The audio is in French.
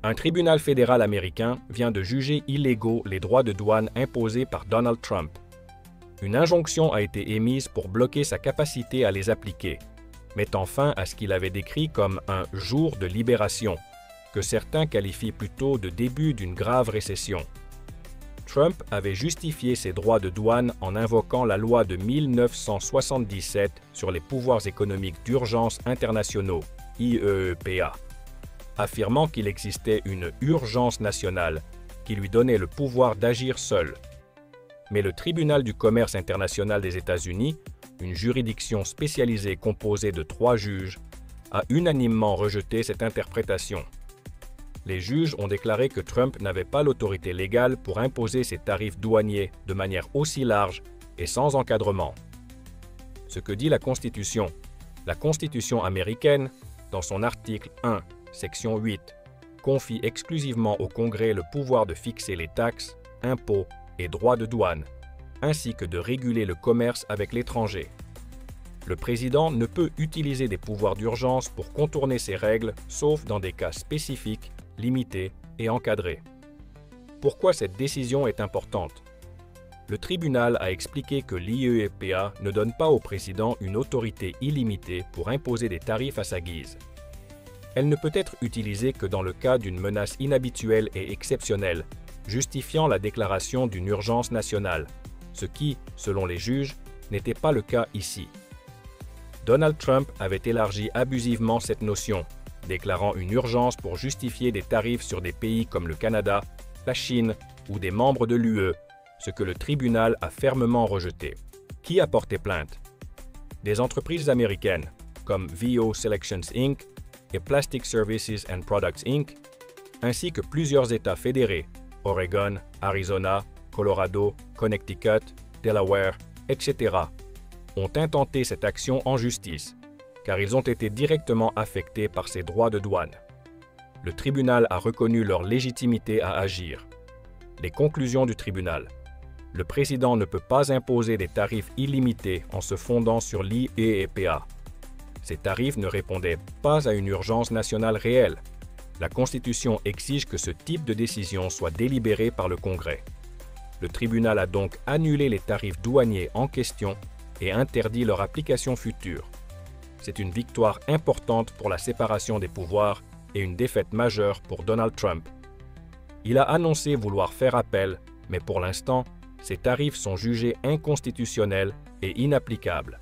Un tribunal fédéral américain vient de juger illégaux les droits de douane imposés par Donald Trump. Une injonction a été émise pour bloquer sa capacité à les appliquer, mettant fin à ce qu'il avait décrit comme un « jour de libération », que certains qualifient plutôt de début d'une grave récession. Trump avait justifié ses droits de douane en invoquant la loi de 1977 sur les pouvoirs économiques d'urgence internationaux, IEEPA, affirmant qu'il existait une urgence nationale qui lui donnait le pouvoir d'agir seul. Mais le Tribunal du commerce international des États-Unis, une juridiction spécialisée composée de 3 juges, a unanimement rejeté cette interprétation. Les juges ont déclaré que Trump n'avait pas l'autorité légale pour imposer ses tarifs douaniers de manière aussi large et sans encadrement. Ce que dit la Constitution américaine, dans son article 1, section 8, confie exclusivement au Congrès le pouvoir de fixer les taxes, impôts et droits de douane, ainsi que de réguler le commerce avec l'étranger. Le président ne peut utiliser des pouvoirs d'urgence pour contourner ces règles, sauf dans des cas spécifiques, limités et encadrés. Pourquoi cette décision est importante? Le tribunal a expliqué que l'IEEPA ne donne pas au président une autorité illimitée pour imposer des tarifs à sa guise. Elle ne peut être utilisée que dans le cas d'une menace inhabituelle et exceptionnelle, justifiant la déclaration d'une urgence nationale, ce qui, selon les juges, n'était pas le cas ici. Donald Trump avait élargi abusivement cette notion, déclarant une urgence pour justifier des tarifs sur des pays comme le Canada, la Chine ou des membres de l'UE, ce que le tribunal a fermement rejeté. Qui a porté plainte? Des entreprises américaines, comme VO Selections Inc. et Plastic Services and Products Inc., ainsi que plusieurs États fédérés, Oregon, Arizona, Colorado, Connecticut, Delaware, etc., ont intenté cette action en justice, car ils ont été directement affectés par ces droits de douane. Le tribunal a reconnu leur légitimité à agir. Les conclusions du tribunal. Le président ne peut pas imposer des tarifs illimités en se fondant sur l'IEEPA. Ces tarifs ne répondaient pas à une urgence nationale réelle. La Constitution exige que ce type de décision soit délibérée par le Congrès. Le tribunal a donc annulé les tarifs douaniers en question et interdit leur application future. C'est une victoire importante pour la séparation des pouvoirs et une défaite majeure pour Donald Trump. Il a annoncé vouloir faire appel, mais pour l'instant, ces tarifs sont jugés inconstitutionnels et inapplicables.